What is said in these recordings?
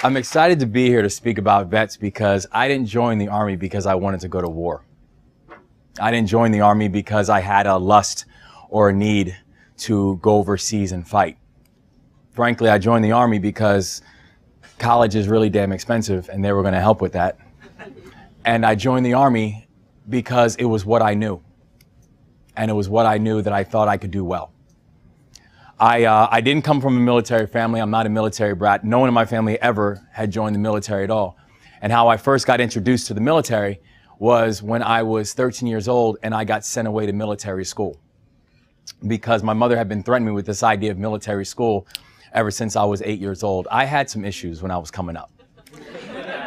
I'm excited to be here to speak about vets because I didn't join the Army because I wanted to go to war. I didn't join the Army because I had a lust or a need to go overseas and fight. Frankly, I joined the Army because college is really damn expensive and they were going to help with that. And I joined the Army because it was what I knew. And it was what I knew that I thought I could do well. I didn't come from a military family. I'm not a military brat. No one in my family ever had joined the military at all. And how I first got introduced to the military was when I was 13 years old and I got sent away to military school. Because my mother had been threatening me with this idea of military school ever since I was 8 years old. I had some issues when I was coming up.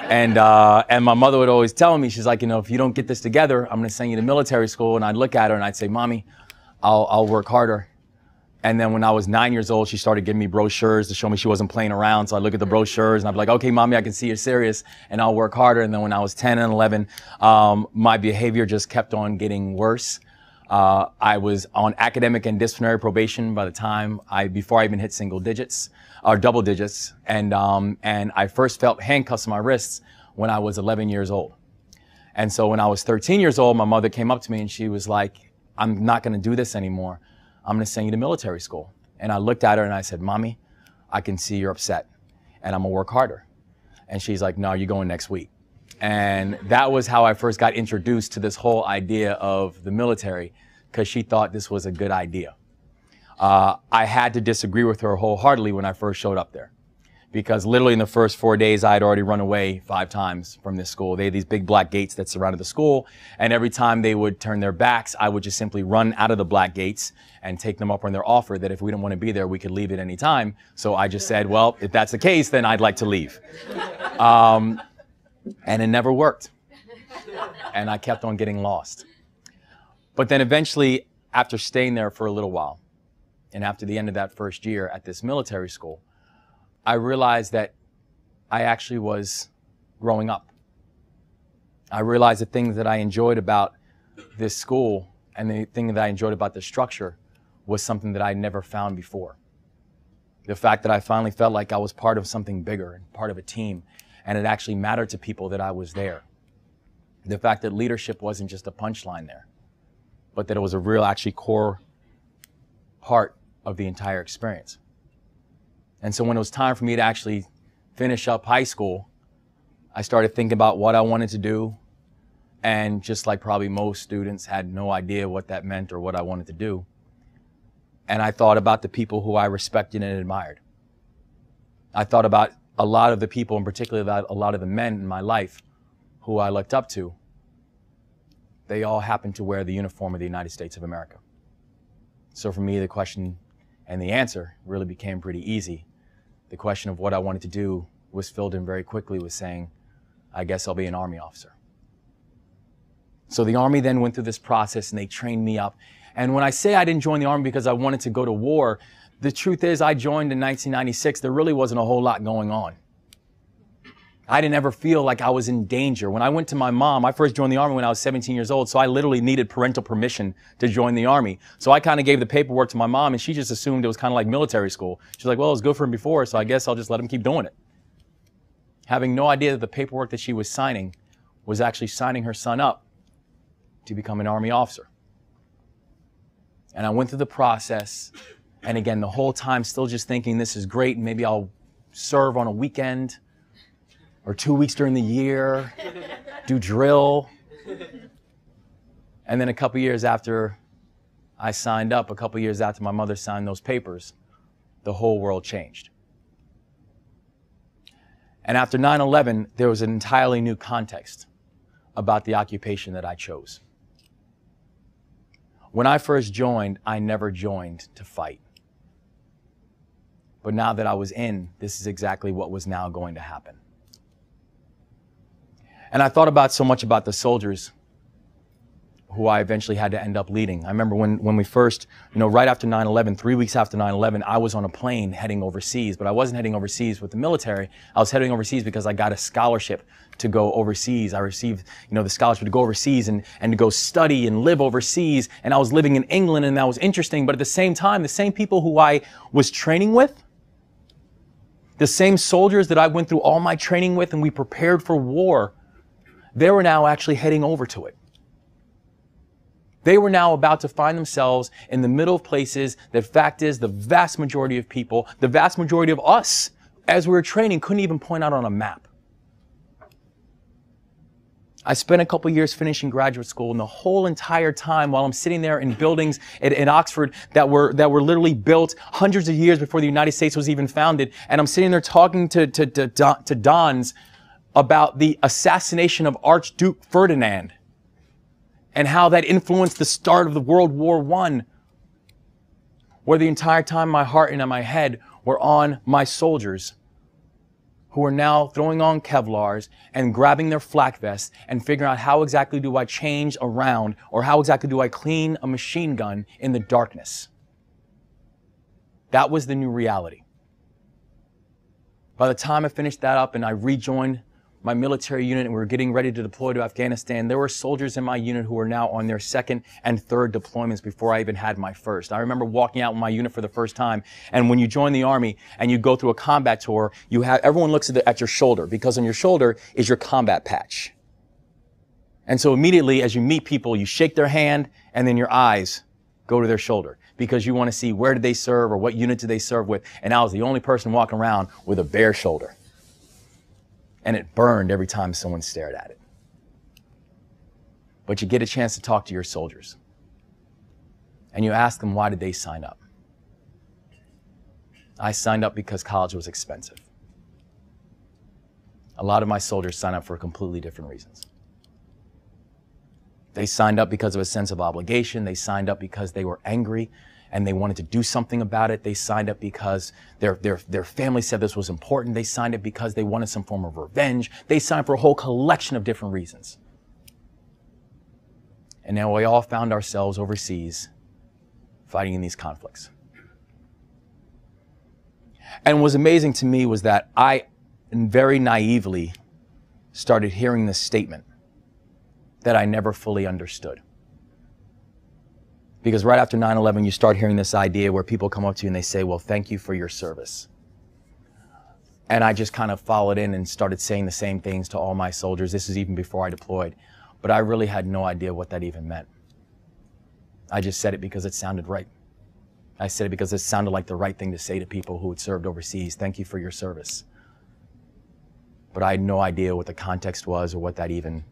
And my mother would always tell me, she's like, you know, if you don't get this together, I'm going to send you to military school. And I'd look at her and I'd say, Mommy, I'll work harder. And then when I was 9 years old, she started giving me brochures to show me she wasn't playing around. So I'd look at the brochures and I'd be like, okay, Mommy, I can see you're serious and I'll work harder. And then when I was 10 and 11, my behavior just kept on getting worse. I was on academic and disciplinary probation by the time before I even hit single digits or double digits. And I first felt handcuffs on my wrists when I was 11 years old. And so when I was 13 years old, my mother came up to me and she was like, I'm not going to do this anymore. I'm going to send you to military school. And I looked at her and I said, Mommy, I can see you're upset and I'm going to work harder. And she's like, no, you're going next week. And that was how I first got introduced to this whole idea of the military, because she thought this was a good idea. I had to disagree with her wholeheartedly when I first showed up there, because literally in the first 4 days, I had already run away 5 times from this school. They had these big black gates that surrounded the school. And every time they would turn their backs, I would just simply run out of the black gates and take them up on their offer that if we didn't want to be there, we could leave at any time. So I just said, well, if that's the case, then I'd like to leave. And it never worked. And I kept on getting lost. But then eventually, after staying there for a little while, and after the end of that first year at this military school, I realized that I actually was growing up. I realized the things that I enjoyed about this school and the thing that I enjoyed about the structure was something that I never found before. The fact that I finally felt like I was part of something bigger and part of a team, and it actually mattered to people that I was there. The fact that leadership wasn't just a punchline there, but that it was a real, actually core part of the entire experience. And so when it was time for me to actually finish up high school, I started thinking about what I wanted to do. And just like probably most students, had no idea what that meant or what I wanted to do. And I thought about the people who I respected and admired. I thought about a lot of the people, and particularly about a lot of the men in my life who I looked up to. They all happened to wear the uniform of the United States of America. So for me, the question and the answer really became pretty easy. The question of what I wanted to do was filled in very quickly with saying, I guess I'll be an Army officer. So the Army then went through this process and they trained me up. And when I say I didn't join the Army because I wanted to go to war, the truth is I joined in 1996. There really wasn't a whole lot going on. I didn't ever feel like I was in danger. When I went to my mom, I first joined the Army when I was 17 years old, so I literally needed parental permission to join the Army. So I kind of gave the paperwork to my mom, and she just assumed it was kind of like military school. She's like, well, it was good for him before, so I guess I'll just let him keep doing it. Having no idea that the paperwork that she was signing was actually signing her son up to become an Army officer. And I went through the process, and again, the whole time still just thinking this is great, and maybe I'll serve on a weekend or 2 weeks during the year, do drill. And then a couple years after I signed up, a couple years after my mother signed those papers, the whole world changed. And after 9/11, there was an entirely new context about the occupation that I chose. When I first joined, I never joined to fight. But now that I was in, this is exactly what was now going to happen. And I thought about so much about the soldiers who I eventually had to end up leading. I remember when we first, right after 9/11, 3 weeks after 9/11, I was on a plane heading overseas, but I wasn't heading overseas with the military. I was heading overseas because I got a scholarship to go overseas. I received, the scholarship to go overseas and to go study and live overseas. And I was living in England, and that was interesting. But at the same time, the same people who I was training with The same soldiers that I went through all my training with and we prepared for war, they were now actually heading over to it. They were now about to find themselves in the middle of places that, fact is, the vast majority of people, the vast majority of us, as we were training, couldn't even point out on a map. I spent a couple years finishing graduate school, and the whole entire time while I'm sitting there in buildings in Oxford that were literally built hundreds of years before the United States was even founded, and I'm sitting there talking to Dons about the assassination of Archduke Ferdinand and how that influenced the start of the World War I, where the entire time my heart and my head were on my soldiers who are now throwing on Kevlars and grabbing their flak vests and figuring out how exactly do I change around, or how exactly do I clean a machine gun in the darkness. That was the new reality. By the time I finished that up and I rejoined my military unit and we were getting ready to deploy to Afghanistan, there were soldiers in my unit who were now on their second and third deployments before I even had my first. I remember walking out with my unit for the first time, and when you join the Army and you go through a combat tour, everyone looks at your shoulder, because on your shoulder is your combat patch. And so immediately as you meet people, you shake their hand and then your eyes go to their shoulder, because you want to see where did they serve or what unit did they serve with. And I was the only person walking around with a bare shoulder. And it burned every time someone stared at it. But you get a chance to talk to your soldiers. And you ask them, why did they sign up? I signed up because college was expensive. A lot of my soldiers signed up for completely different reasons. They signed up because of a sense of obligation. They signed up because they were angry and they wanted to do something about it. They signed up because their family said this was important. They signed up because they wanted some form of revenge. They signed up for a whole collection of different reasons. And now we all found ourselves overseas fighting in these conflicts. And what was amazing to me was that I very naively started hearing this statement that I never fully understood. Because right after 9/11, you start hearing this idea where people come up to you and they say, well, thank you for your service. And I just kind of followed in and started saying the same things to all my soldiers. This is even before I deployed. But I really had no idea what that even meant. I just said it because it sounded right. I said it because it sounded like the right thing to say to people who had served overseas. Thank you for your service. But I had no idea what the context was or what it even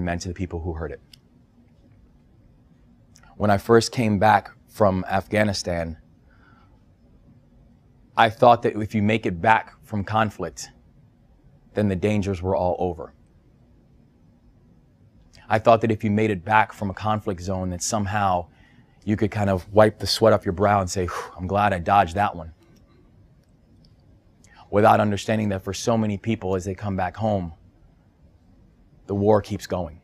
meant to the people who heard it. When I first came back from Afghanistan, I thought that if you make it back from conflict, then the dangers were all over. I thought that if you made it back from a conflict zone, that somehow you could kind of wipe the sweat off your brow and say, I'm glad I dodged that one. Without understanding that for so many people as they come back home, the war keeps going.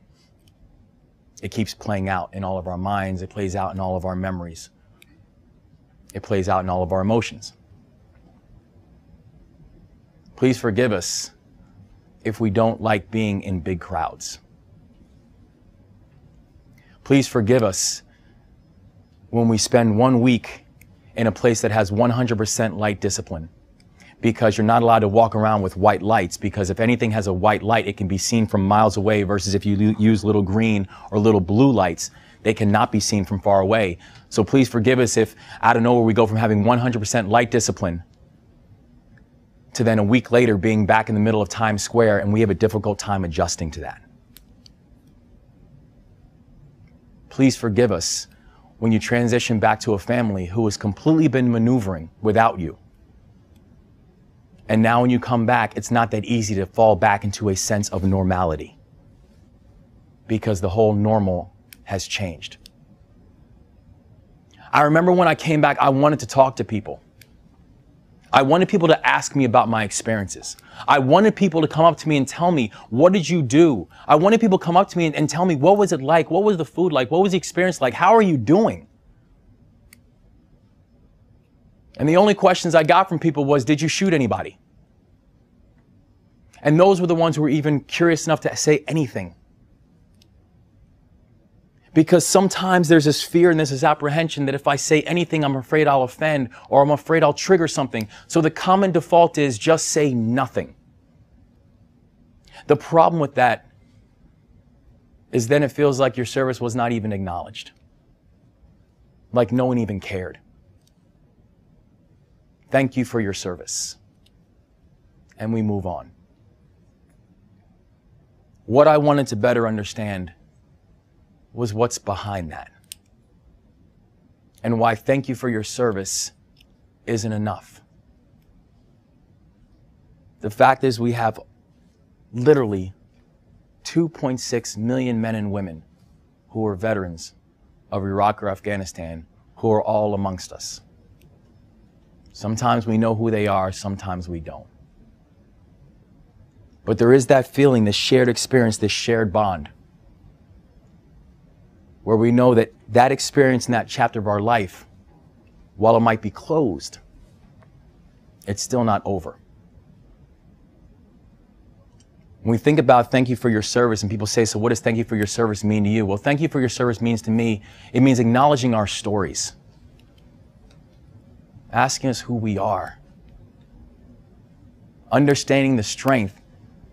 It keeps playing out in all of our minds. It plays out in all of our memories. It plays out in all of our emotions. Please forgive us if we don't like being in big crowds. Please forgive us when we spend 1 week in a place that has 100% light discipline, because you're not allowed to walk around with white lights, because if anything has a white light, it can be seen from miles away, versus if you use little green or little blue lights, they cannot be seen from far away. So please forgive us if out of nowhere we go from having 100% light discipline to then a week later being back in the middle of Times Square and we have a difficult time adjusting to that. Please forgive us when you transition back to a family who has completely been maneuvering without you. And now when you come back, it's not that easy to fall back into a sense of normality, because the whole normal has changed. I remember when I came back, I wanted to talk to people. I wanted people to ask me about my experiences. I wanted people to come up to me and tell me, what did you do? I wanted people to come up to me and tell me, what was it like? What was the food like? What was the experience like? How are you doing? And the only questions I got from people was, did you shoot anybody? And those were the ones who were even curious enough to say anything. Because sometimes there's this fear and there's this apprehension that if I say anything, I'm afraid I'll offend or I'm afraid I'll trigger something. So the common default is just say nothing. The problem with that is then it feels like your service was not even acknowledged. Like no one even cared. Thank you for your service. And we move on. What I wanted to better understand was what's behind that. And why thank you for your service isn't enough. The fact is we have literally 2.6 million men and women who are veterans of Iraq or Afghanistan who are all amongst us. Sometimes we know who they are, sometimes we don't. But there is that feeling, this shared experience, this shared bond, where we know that that experience in that chapter of our life, while it might be closed, it's still not over. When we think about thank you for your service and people say, so what does thank you for your service mean to you? Well, thank you for your service means to me, it means acknowledging our stories. Asking us who we are. Understanding the strength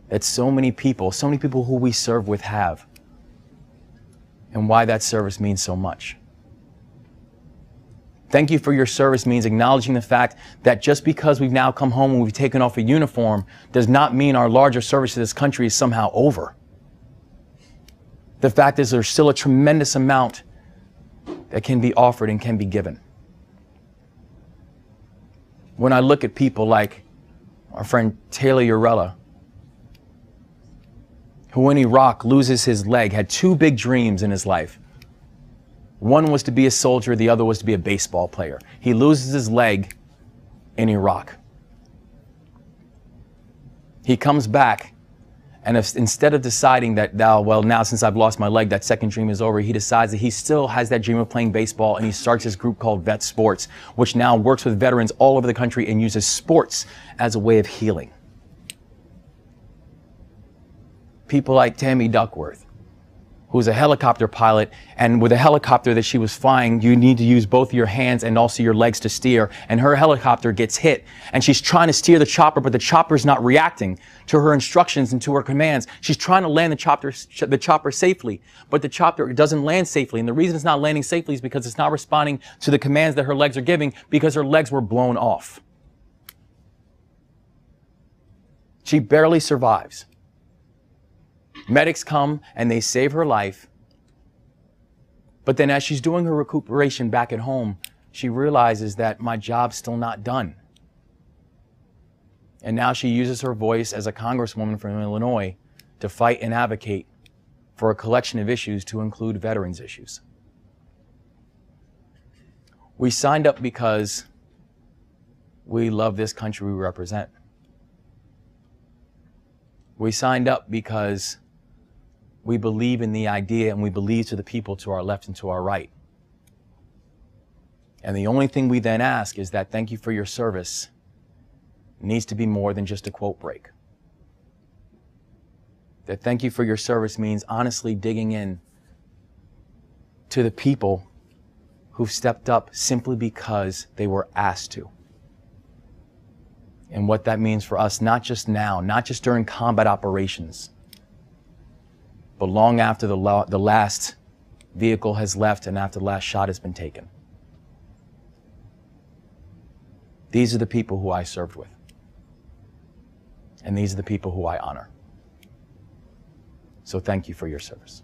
that so many people who we serve with have. And why that service means so much. Thank you for your service means acknowledging the fact that just because we've now come home and we've taken off a uniform does not mean our larger service to this country is somehow over. The fact is there's still a tremendous amount that can be offered and can be given. When I look at people like our friend Taylor Urella, who in Iraq loses his leg, had two big dreams in his life. One was to be a soldier, the other was to be a baseball player. He loses his leg in Iraq. He comes back, and instead of deciding that, now since I've lost my leg, that second dream is over, he decides that he still has that dream of playing baseball, and he starts his group called Vet Sports, which now works with veterans all over the country and uses sports as a way of healing. People like Tammy Duckworth, who's a helicopter pilot, and with a helicopter that she was flying, you need to use both your hands and also your legs to steer, and her helicopter gets hit, and she's trying to steer the chopper, but the chopper's not reacting to her instructions and to her commands. She's trying to land the chopper safely, but the chopper doesn't land safely, and the reason it's not landing safely is because it's not responding to the commands that her legs are giving because her legs were blown off. She barely survives. Medics come and they save her life. But then as she's doing her recuperation back at home, she realizes that my job's still not done. And now she uses her voice as a congresswoman from Illinois to fight and advocate for a collection of issues to include veterans issues. We signed up because we love this country we represent. We signed up because we believe in the idea and we believe to the people to our left and to our right. And the only thing we then ask is that thank you for your service needs to be more than just a quote break. That thank you for your service means honestly digging in to the people who've stepped up simply because they were asked to. And what that means for us, not just now, not just during combat operations, but long after the last vehicle has left and after the last shot has been taken. These are the people who I served with. And these are the people who I honor. So thank you for your service.